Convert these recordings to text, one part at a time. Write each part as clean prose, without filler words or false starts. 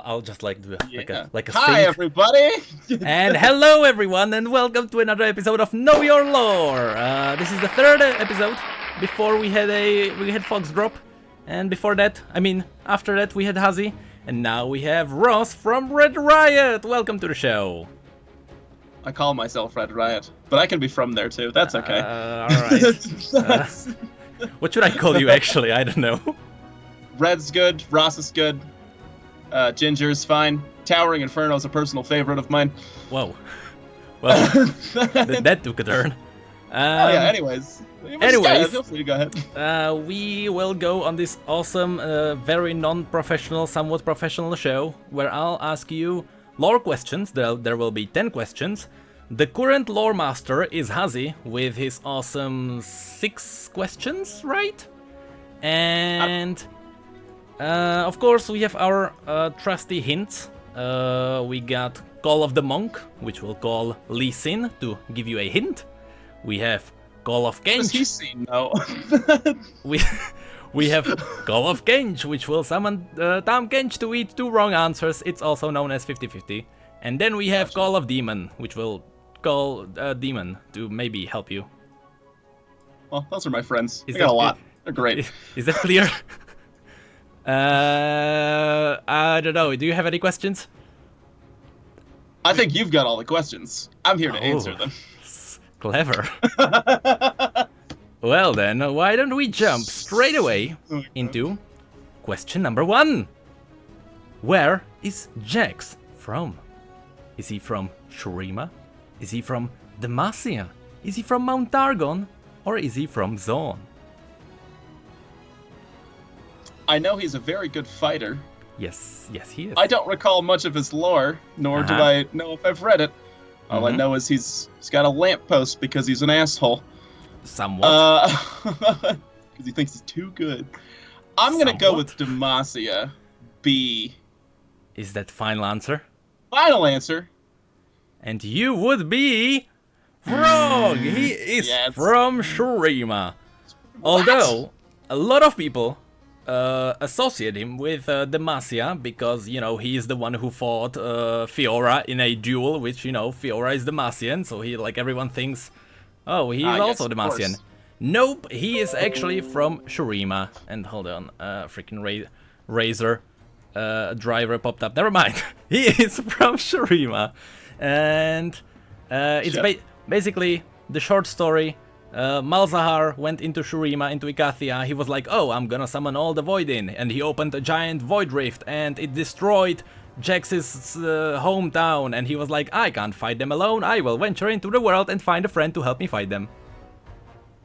I'll just like do like a Hi, sync. everybody! And hello, everyone, and welcome to another episode of Know Your Lore. This is the third episode. Before we had Fox drop, and before that, after that we had Hazy, and now we have Ross from RedRiot. Welcome to the show. I call myself RedRiot, but I can be from there too. That's okay. All right. What should I call you? Actually, I don't know. Red's good. Ross is good. Ginger's fine. Towering Inferno is a personal favorite of mine. Whoa. Well, that took a turn. Anyways, feel free to go ahead. We will go on this awesome, very non-professional, somewhat professional show where I'll ask you lore questions. There will be 10 questions. The current lore master is Hazy with his awesome 6 questions, right? And of course we have our trusty hints. We got Call of the Monk, which we'll call Lee Sin to give you a hint. We have Call of Kench. What has he seen, though? we have Call of Kench, which will summon Tom Kench to eat 2 wrong answers. It's also known as 50-50. And then we have Call of Demon, which will call Demon to maybe help you. Well, those are my friends. I got a lot. They're great. Is that clear? I don't know. Do you have any questions? I think you've got all the questions. I'm here to answer them. Clever. Well then, why don't we jump straight away into question number 1. Where is Jax from? Is he from Shurima? Is he from Demacia? Is he from Mount Targon? Or is he from Zone? I know he's a very good fighter. Yes, he is. I don't recall much of his lore, nor do I know if I've read it. All I know is he's got a lamppost because he's an asshole. Somewhat. Because he thinks he's too good. I'm gonna go with Demacia. B. Is that final answer? Final answer. And you would be wrong. He is from Shurima. Although a lot of people associate him with Demacia because, you know, he is the one who fought Fiora in a duel, which, you know, Fiora is Demacian, so everyone thinks, oh, he is also Demacian. Nope, he is actually from Shurima. And hold on, freaking Razor driver popped up. Never mind. He is from Shurima. And it's basically the short story. Malzahar went into Shurima, into Ikathia. He was like, oh, I'm gonna summon all the Void in. And he opened a giant Void Rift and it destroyed Jax's hometown. And he was like, I can't fight them alone. I will venture into the world and find a friend to help me fight them.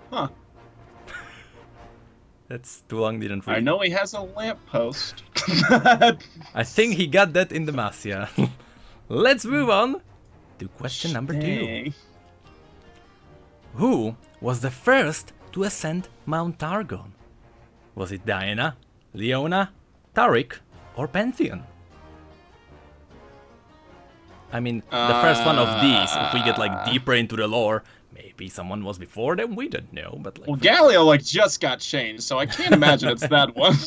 Huh. That's too long, didn't read. I know he has a lamppost. I think he got that in Demacia. Let's move on to question number 2. Who was the first to ascend Mount Targon? Was it Diana, Leona, Tariq, or Pantheon? I mean, the first one of these, if we get like deeper into the lore, maybe someone was before them, we don't know, but like... Well, Galileo just got changed, so I can't imagine it's that one.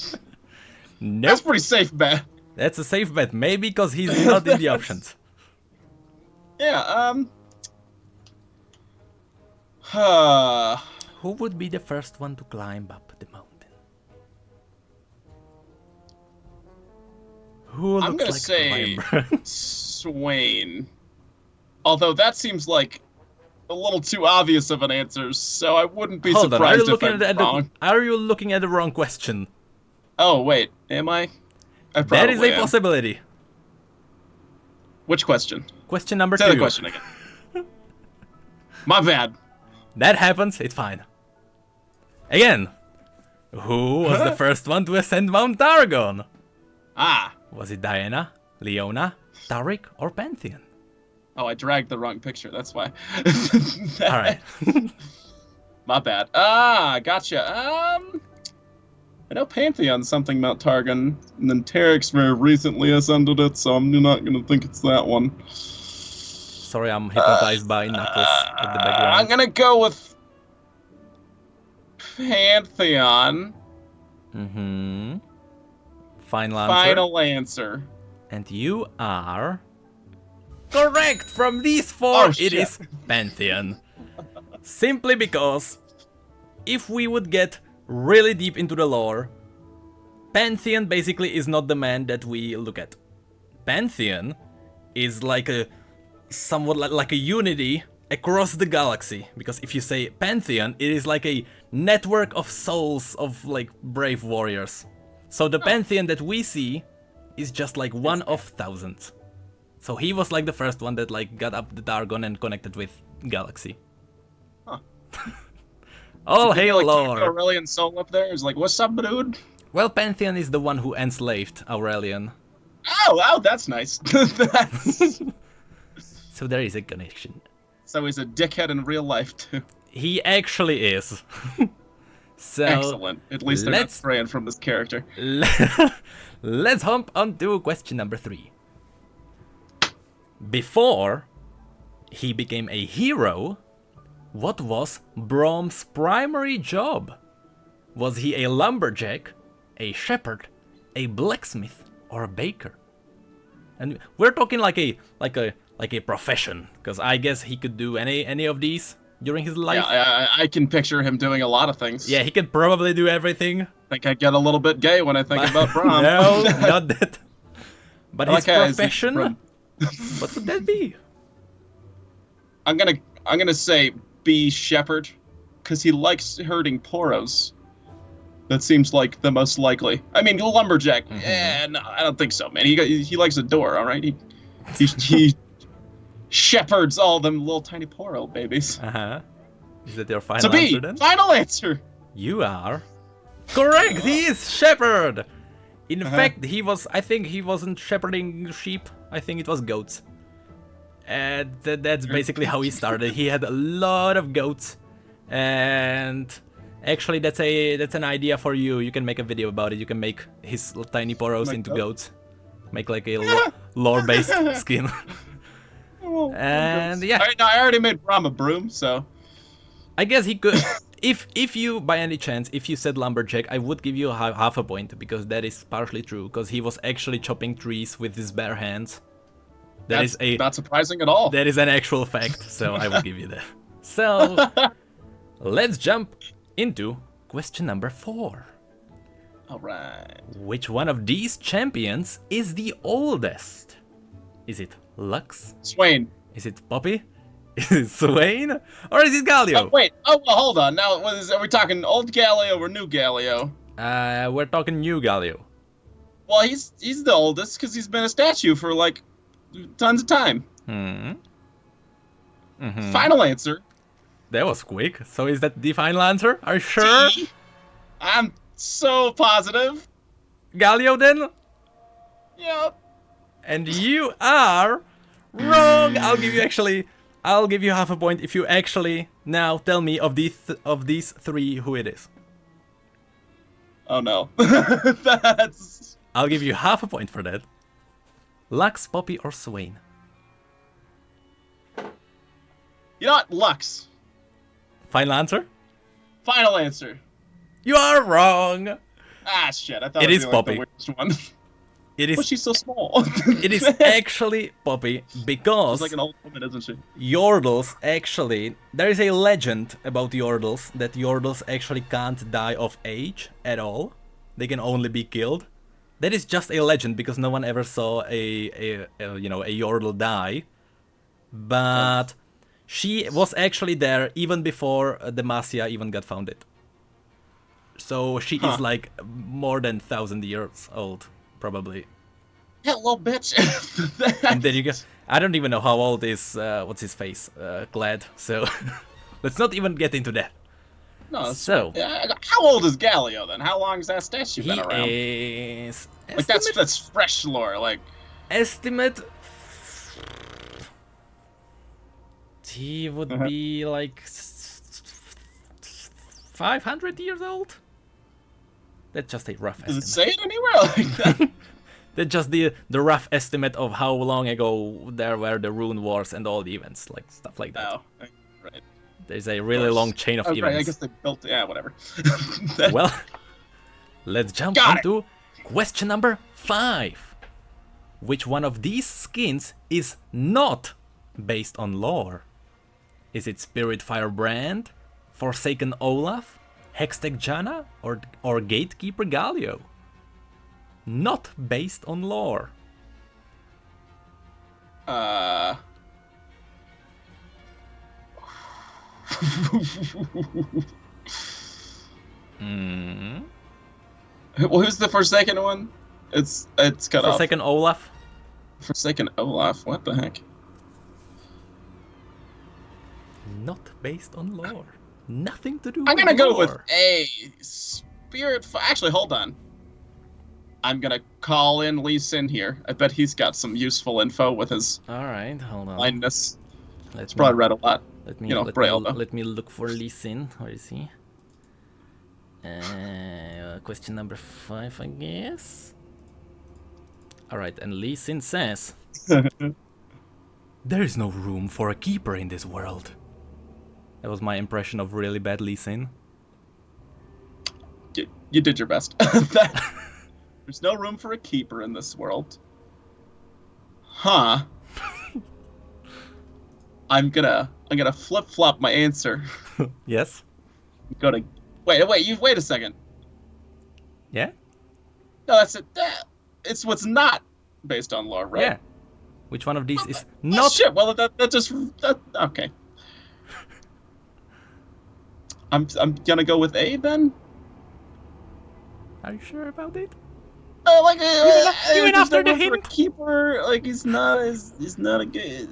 Nope. That's a pretty safe bet. That's a safe bet, maybe because he's not in the options. Yeah, Who would be the first one to climb up the mountain? Who looks I'm gonna like say a climber? Swain. Although that seems like a little too obvious of an answer, so I wouldn't be surprised if I'm wrong. Are you looking at the wrong question? Oh, wait, am I? That is a possibility. Which question? Question number 2. Say the question again. My bad. That happens, it's fine. Again, who was the first one to ascend Mount Targon? Was it Diana, Leona, Tariq, or Pantheon? Oh, I dragged the wrong picture, that's why. Alright. My bad. Gotcha. I know Pantheon's something Mount Targon, and then Tariq's very recently ascended it, so I'm not gonna think it's that one. Sorry, I'm hypnotized by Knuckles at the background. I'm gonna go with Pantheon. Final answer. Final answer. And you are correct. From these four, it is Pantheon. Simply because if we would get really deep into the lore, Pantheon basically is not the man that we look at. Pantheon is like a somewhat like a unity across the galaxy, because if you say Pantheon, it is like a network of souls of like brave warriors. So the Pantheon that we see is just like one of thousands. So he was like the first one that like got up the Dargon and connected with galaxy. Huh. All hail lore. Aurelian soul up there is like, what's up, dude? Well, Pantheon is the one who enslaved Aurelian. Oh, that's nice. So there is a connection. So he's a dickhead in real life too. He actually is. So excellent. At least they're not straying from this character. Let's hop on to question number 3. Before he became a hero, what was Brom's primary job? Was he a lumberjack, a shepherd, a blacksmith, or a baker? And we're talking like a profession, because I guess he could do any of these during his life. Yeah, I can picture him doing a lot of things. Yeah, he could probably do everything. I think I get a little bit gay when I think about Brom. No, not that. But his profession? What would that be? I'm gonna say be shepherd, because he likes herding poros. That seems like the most likely. I mean, lumberjack. No, I don't think so, man. He likes a door, all right. He shepherds all them little tiny poro babies. Is that your final answer then? Final answer. You are correct. He is shepherd. In fact, I think he wasn't shepherding sheep. I think it was goats. And that's basically how he started. He had a lot of goats, and actually that's an idea for you. You can make a video about it. You can make his tiny poros into goats. Make like a lore-based skin. And yeah. I already made Brom a broom, so I guess he could. If you, by any chance, if you said lumberjack, I would give you half a point, because that is partially true, because he was actually chopping trees with his bare hands. That's not surprising at all. That is an actual fact, so I will give you that. So, let's jump into question number 4. Alright. Which one of these champions is the oldest? Is it Lux? Swain. Is it Poppy? Is it Swain? Or is it Galio? Oh, wait. Oh, well, hold on. Now, are we talking old Galio or new Galio? We're talking new Galio. Well, he's the oldest because he's been a statue for, like, tons of time. Final answer. That was quick. So is that the final answer? Are you sure? I'm so positive. Galio then? Yep. And you are wrong. I'll give you half a point if you actually now tell me of these 3 who it is. Oh no. I'll give you half a point for that. Lux, Poppy, or Swain? You know what? Lux. Final answer? Final answer. You are wrong. Ah, shit. I thought it is Poppy. The weirdest one. It is. But she's so small. It is actually Poppy, because she's like an old woman, isn't she? Yordles actually. There is a legend about Yordles that Yordles actually can't die of age at all. They can only be killed. That is just a legend, because no one ever saw a Yordle die. But she was actually there even before Demacia even got founded. So she is like more than 1,000 years old, probably. Hello, bitch. And then you go. I don't even know how old is what's his face, Glad. So let's not even get into that. No. So how old is Galio then? How long has that statue been around? He is. Like that's fresh lore. Like estimate. He would be like 500 years old. That's just a rough estimate. Does it say it anywhere like that? That's just the rough estimate of how long ago there were the Rune Wars and all the events, like stuff like that. Oh, right. There's a really long chain of events. Right, I guess they built. Yeah, whatever. Well, let's jump into question number 5. Which one of these skins is not based on lore? Is it Spirit Firebrand, Forsaken Olaf, Hextech Janna, or Gatekeeper Galio? Not based on lore. Who's the Forsaken one? It's cut off. Forsaken Olaf. Forsaken Olaf. What the heck? Not based on lore. Nothing to do I'm with gonna go lore. with a Spirit. Actually, hold on. I'm gonna call in Lee Sin here. I bet he's got some useful info with his Alright, hold on. blindness. He's probably read a lot. Let me, you know, Braille, though. let me look for Lee Sin. Where is he? Question number 5, I guess. Alright, and Lee Sin says, there is no room for a keeper in this world. That was my impression of really bad Lee Sin. You did your best. There's no room for a keeper in this world. Huh. I'm gonna flip-flop my answer. Yes? Go to wait a second. Yeah? No, that's it. It's what's not based on lore, right? Yeah. Which one of these is Oh, not? shit. Well, that okay. I'm gonna go with A then. Are you sure about it? Even after the hint? For a keeper, like he's not a good.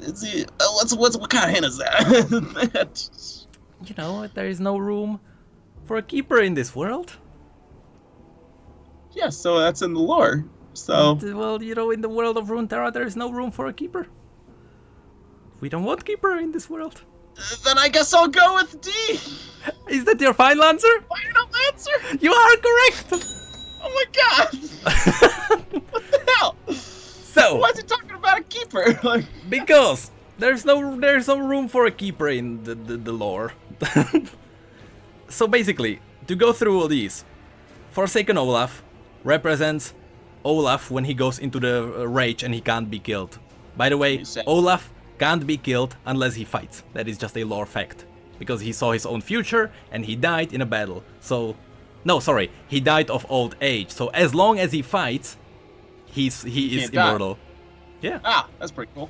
What kind of hint is that? You know, there is no room for a keeper in this world. Yeah, so that's in the lore. So Well, you know, in the world of Runeterra, there is no room for a keeper. We don't want keeper in this world. then I guess I'll go with D. Is that your final answer? Final answer. You are correct. Oh my god! What the hell? So, why is he talking about a keeper? Like, because there's no room for a keeper in the lore. So basically, to go through all these, Forsaken Olaf represents Olaf when he goes into the rage and he can't be killed. By the way, Olaf can't be killed unless he fights. That is just a lore fact. Because he saw his own future and he died in a battle. So, no, sorry, he died of old age. So as long as he fights, he is immortal. Yeah. Ah, that's pretty cool.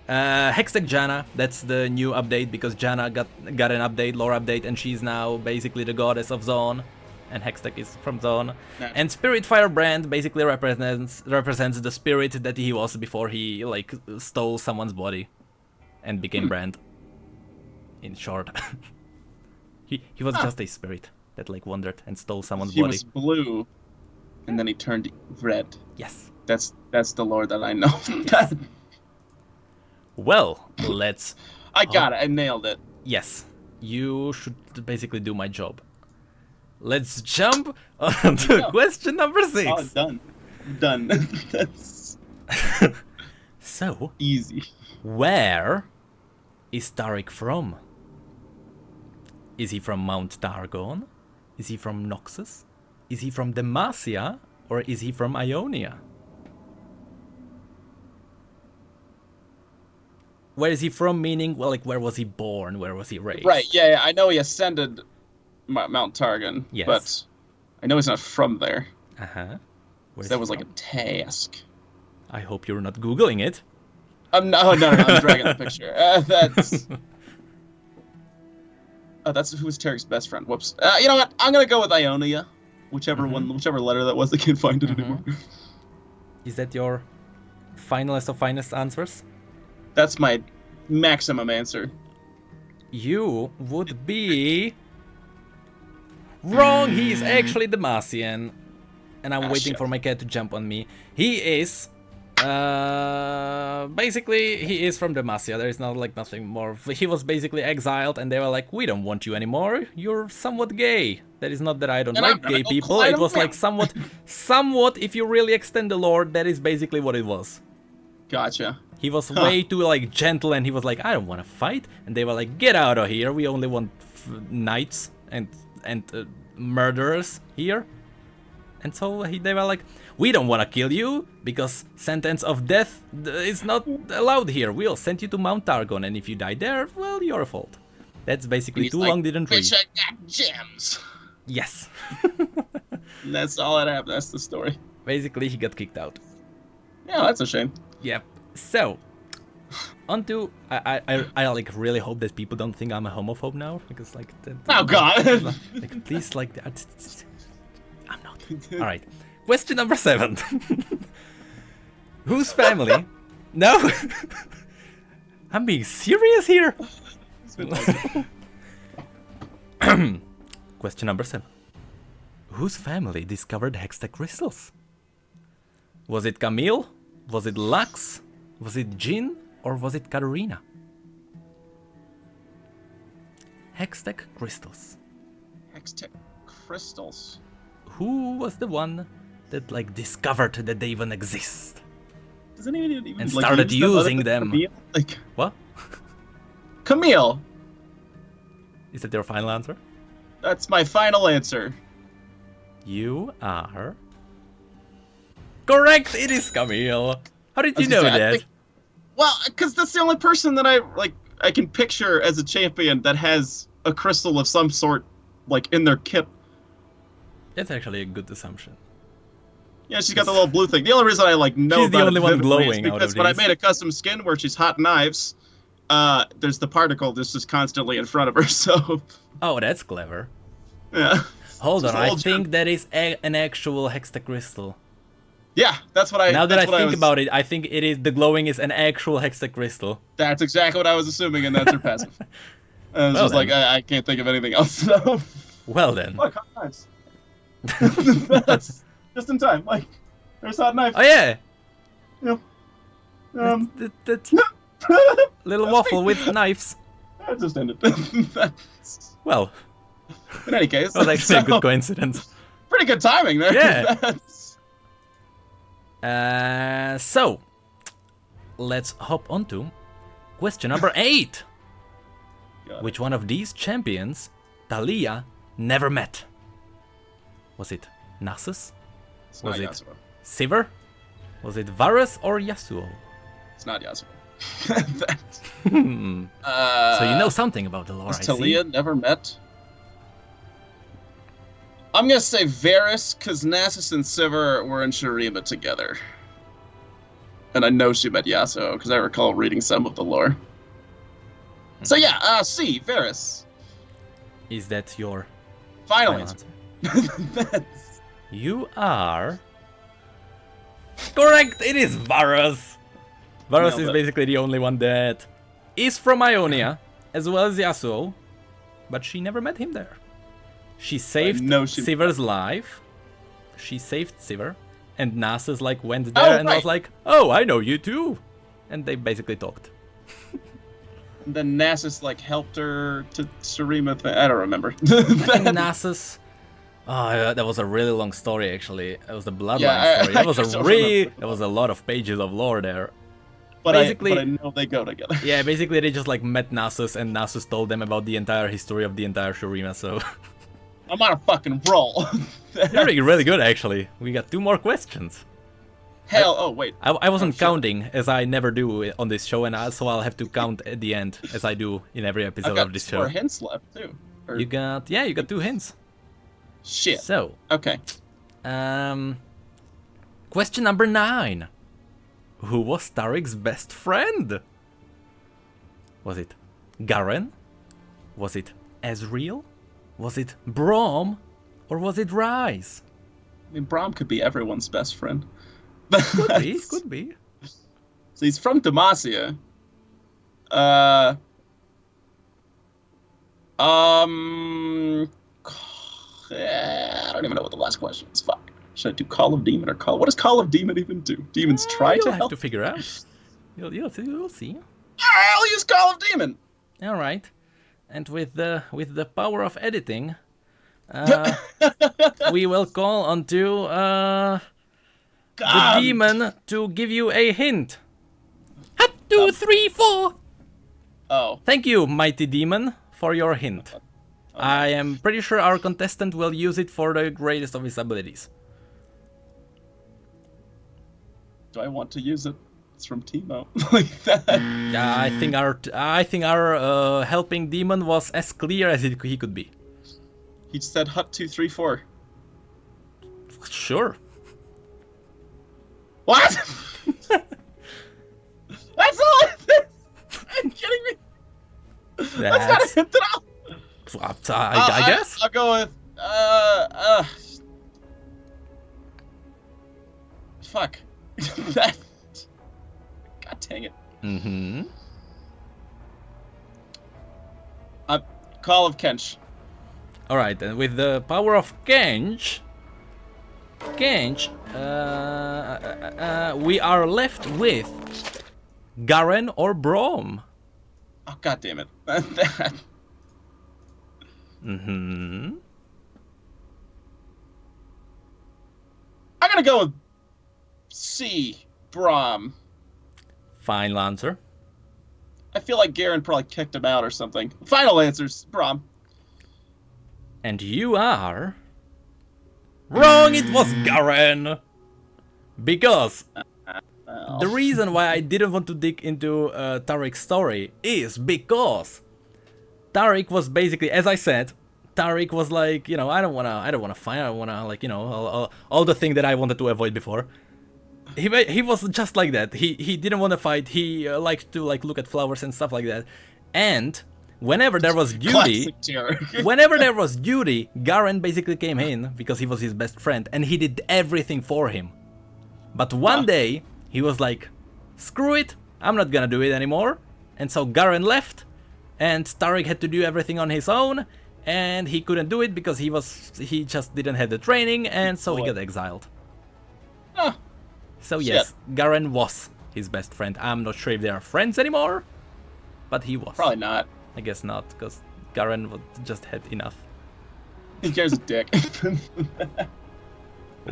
Hextech Janna, that's the new update because Janna got an update, lore update, and she's now basically the goddess of Zone. And Hextech is from Zone. Nice. And Spirit Firebrand basically represents the spirit that he was before he like stole someone's body and became Brand. In short. he was just a spirit that like wandered and stole someone's body. He was blue and then he turned red. Yes. That's the lore that I know. Yes. Well, let's... I got it. I nailed it. Yes. You should basically do my job. Let's jump on to question number 6. Oh, done. That's so easy. Where is Tariq from? Is he from Mount Targon? Is he from Noxus? Is he from Demacia? Or is he from Ionia? Where is he from? Meaning, well, like, where was he born? Where was he raised? Right, yeah, I know he ascended Mount Targon, yes. But I know he's not from there. Uh-huh. So that was like a task. I hope you're not Googling it. No, I'm dragging the picture. That's who's Tariq's best friend. Whoops. You know what? I'm gonna go with Ionia. Whichever letter that was, I can't find it anymore. Is that your finalist of finest answers? That's my maximum answer. You would be wrong. He is actually Demacian, and I'm waiting for my cat to jump on me. He is basically he is from Demacia. There is nothing more. He was basically exiled, and they were like, "We don't want you anymore. You're somewhat gay." That is not that I don't like gay people. It was like somewhat. If you really extend the lore, that is basically what it was. Gotcha. He was way too like gentle, and he was like, "I don't want to fight," and they were like, "Get out of here. We only want knights and murderers here." And so they were like, we don't want to kill you, because sentence of death is not allowed here. We'll send you to Mount Targon, and if you die there, well, your fault. That's basically too long didn't read. Bitch, I got gems. Yes. And that's all that happened. That's the story. Basically, he got kicked out. Yeah, that's a shame. Yep. So, onto I like really hope that people don't think I'm a homophobe now, because like oh god. Like please, like I'm not. All right. Question number 7. Whose family? No. I'm being serious here. Question number 7. Whose family discovered Hextech crystals? Was it Camille? Was it Lux? Was it Jin? Or was it Katarina? Hextech crystals. Hextech crystals. Who was the one that like discovered that they even exist? Doesn't even and started using them. Camille? Like what? Camille. Is that your final answer? That's my final answer. You are correct. It is Camille. How did you know that? Well, because that's the only person that I can picture as a champion that has a crystal of some sort, like in their kit. That's actually a good assumption. Yeah, she's got the little blue thing. The only reason I know she's the only one glowing is because when I made a custom skin where she's hot knives, there's the particle that's just constantly in front of her. So. Oh, that's clever. Yeah. Hold on, I think that is an actual Hextech crystal. Yeah, that's what I. Now that I think about it, I think it is the glowing is an actual Hextech crystal. That's exactly what I was assuming, and that's her passive. I was just like, I can't think of anything else. So. Well then. Look, hot knives. That's just in time. Like, there's hot knives. Oh yeah. Yeah. That little waffle with knives. That just ended. Well. In any case. Well, that's actually a good coincidence. Pretty good timing there. Yeah. So, let's hop onto question number 8. Which one of these champions Talia never met? Was it Nasus? Was it Sivir? Was it Varus or Yasuo? It's not Yasuo. So you know something about the lore, I see. Talia never met? I'm gonna say Varus, because Nasus and Sivir were in Shurima together. And I know she met Yasuo, because I recall reading some of the lore. So yeah, C, Varus. Is that your final answer? You are correct. It is Varus. Varus is basically the only one that is from Ionia, as well as Yasuo, but she never met him there. She saved Sivir's life. She saved Sivir, and Nasus like went there and was like, "Oh, I know you too," and they basically talked. And then Nasus like helped her to Shurima. I don't remember. I think Nasus. Oh, that was a really long story actually. It was the bloodline story. That was a lot of pages of lore there. But I know they go together. Yeah, basically they just like met Nasus, and Nasus told them about the entire history of the entire Shurima. So. I'm on a fucking roll. You're doing really good, actually. We got 2 more questions. Oh, wait. I wasn't counting, as I never do on this show, and so I'll have to count at the end, as I do in every episode of this show. I've got 4 hints left, too. You got 2 hints. Shit. So. Okay. Question number 9. Who was Tariq's best friend? Was it Garen? Was it Ezreal? Was it Braum, or was it Ryze? I mean, Braum could be everyone's best friend. Could be. So he's from Demacia. I don't even know what the last question is. Fuck. Should I do Call of Demon or Call? What does Call of Demon even do? Demons try to help? You'll have to figure out. You'll see. I'll use Call of Demon. All right. And with the power of editing, we will call onto the demon to give you a hint. 1, 2, 3, 4. Oh. Thank you, mighty demon, for your hint. I am pretty sure our contestant will use it for the greatest of his abilities. do I want to use it? It's from Teemo. Like that. Yeah, I think our helping demon was as clear as he could be. He said hut 2, 3, 4. Sure. What? That's all it is. Are you kidding me? That's not a hint at all. I guess. I'll go with fuck. That. God dang it. Mm-hmm. Call of Kench. All right, and with the power of Kench, we are left with Garen or Braum. Oh, god damn it. Mm-hmm. I'm gonna go with C, Braum. Final answer. I feel like Garen probably kicked him out or something. Final answer's Braum. And you are wrong. It was Garen. Because the reason why I didn't want to dig into Tariq's story is because Tariq was basically, as I said, Tariq was like, you know, I don't wanna fight. I wanna, like, you know, all the thing that I wanted to avoid before. He was just like that. He didn't want to fight. He liked to like look at flowers and stuff like that. And whenever there was duty, Garen basically came in because he was his best friend and he did everything for him. But one day he was like, screw it, I'm not gonna do it anymore. And so Garen left and Tariq had to do everything on his own and he couldn't do it because he just didn't have the training and so he got exiled. So yes, Garen was his best friend. I'm not sure if they are friends anymore, but he was. Probably not. I guess not, because Garen just had enough. He cares a dick.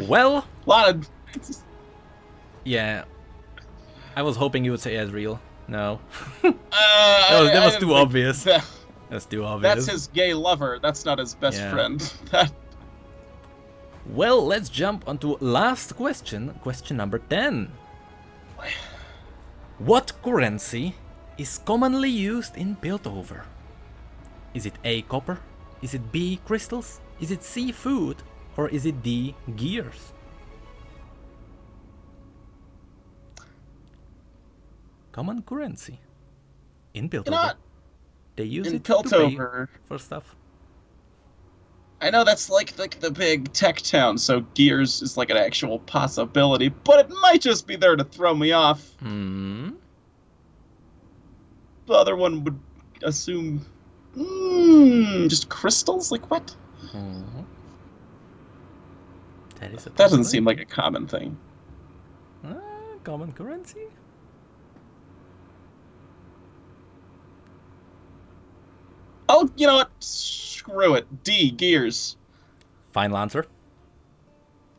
Well, a lot of. Yeah, I was hoping you would say Ezreal. No, that was too obvious. That's too obvious. That's his gay lover. That's not his best friend. Well, let's jump onto last question, question number 10. What currency is commonly used in Piltover? Is it A, copper? Is it B, crystals? Is it C, food? Or is it D, gears? Common currency in Piltover. You know what? They use in it Piltover, to pay for stuff. I know that's like the big tech town, so gears is like an actual possibility, but it might just be there to throw me off. Hmm. The other one would assume just crystals? Like what? Mm-hmm. That doesn't seem like a common thing. Common currency? Oh, you know what? Screw it. D, gears. Final answer?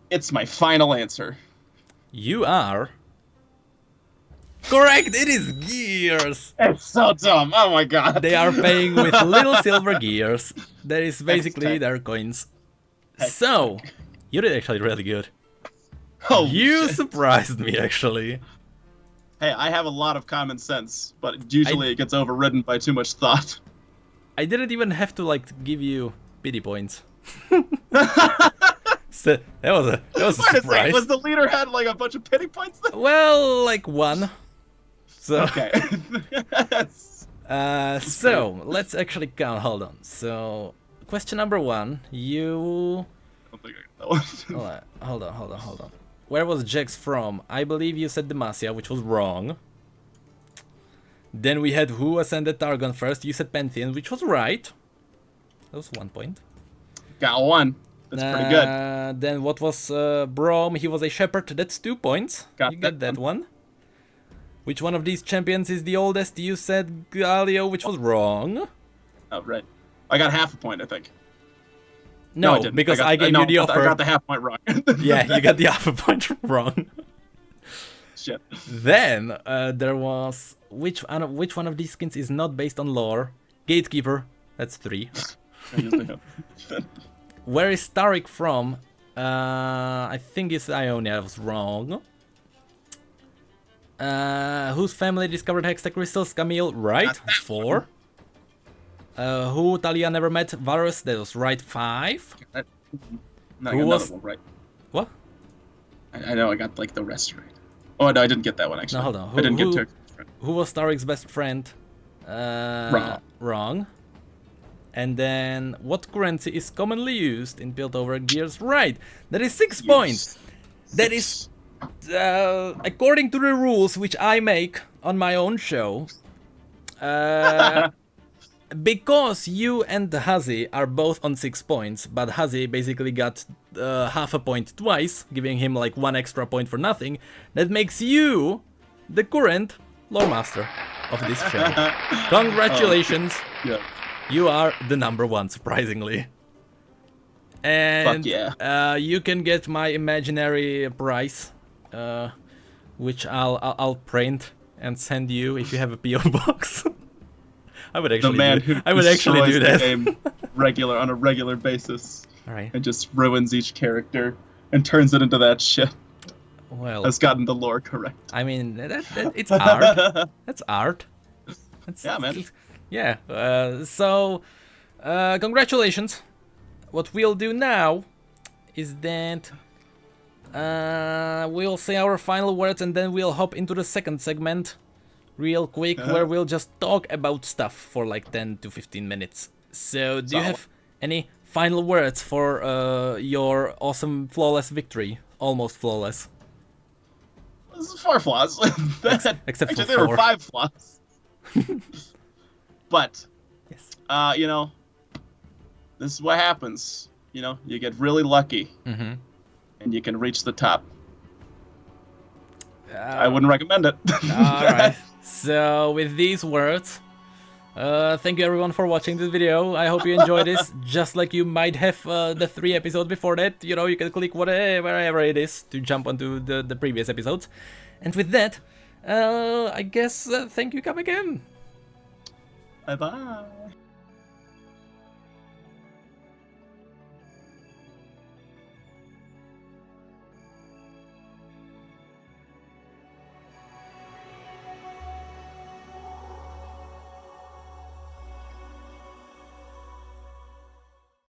It's my final answer. You are correct. It is gears. It's so dumb. Oh my god. They are paying with little silver gears. That is basically their coins. So, you did actually really good. Oh, you shit. Surprised me, actually. Hey, I have a lot of common sense, but usually it gets overridden by too much thought. I didn't even have to like give you pity points. So that was a surprise. Was the leader had like a bunch of pity points then? Well, like one. So okay. So let's actually count. Hold on. So question number 1. You. I don't think I know. Hold on. Where was Jax from? I believe you said Demacia, which was wrong. Then we had who ascended Targon first. You said Pantheon, which was right. That was 1 point. Got 1. That's pretty good. Then what was Braum? He was a shepherd. That's 2 points. You got that one. Which one of these champions is the oldest? You said Galio, which was wrong. Oh, right. I got half a point, I think. No, I didn't. Because I gave you the offer. I got the half point wrong. Yeah, you got the half a point wrong. Shit. Then there was which one of these skins is not based on lore? Gatekeeper. That's 3. Where is Tariq from? I think it's Ionia. I was wrong. Whose family discovered Hextech crystals? Camille, right? 4. Who Talia never met? Varus, that was right. 5. No, Who I got was... another one right. What? I know I got like the rest right. Oh no, I didn't get that one actually. No, hold on. I didn't get Tariq's friend. Who was Starix's best friend? Wrong. And then, what currency is commonly used in built-over gears? Right. That is 6 points. That is, according to the rules which I make on my own show, because you and Hazi are both on 6 points, but Hazi basically got half a point twice, giving him like 1 extra point for nothing, that makes you the current lore master of this show. Congratulations! Yeah. You are the number 1, surprisingly. And Fuck yeah. You can get my imaginary prize, which I'll print and send you if you have a PO box. I would actually. The man do, who I would actually do that. The game on a regular basis. All right. And just ruins each character and turns it into that shit. Well, has gotten the lore correct. I mean, it's art. That's art. Yeah, man. Yeah. So, congratulations. What we'll do now is that we'll say our final words and then we'll hop into the second segment real quick where we'll just talk about stuff for like 10 to 15 minutes. So, do you have any final words for your awesome flawless victory? Almost flawless. This is 4 flaws. Except actually, for there 4. were 5 flaws. But, yes. you know, this is what happens. You know, you get really lucky, and you can reach the top. I wouldn't recommend it. Alright, so with these words, thank you everyone for watching this video. I hope you enjoyed this, just like you might have the 3 episodes before that. You know, you can click wherever it is to jump onto the previous episodes. And with that, I guess, thank you, come again. Bye-bye.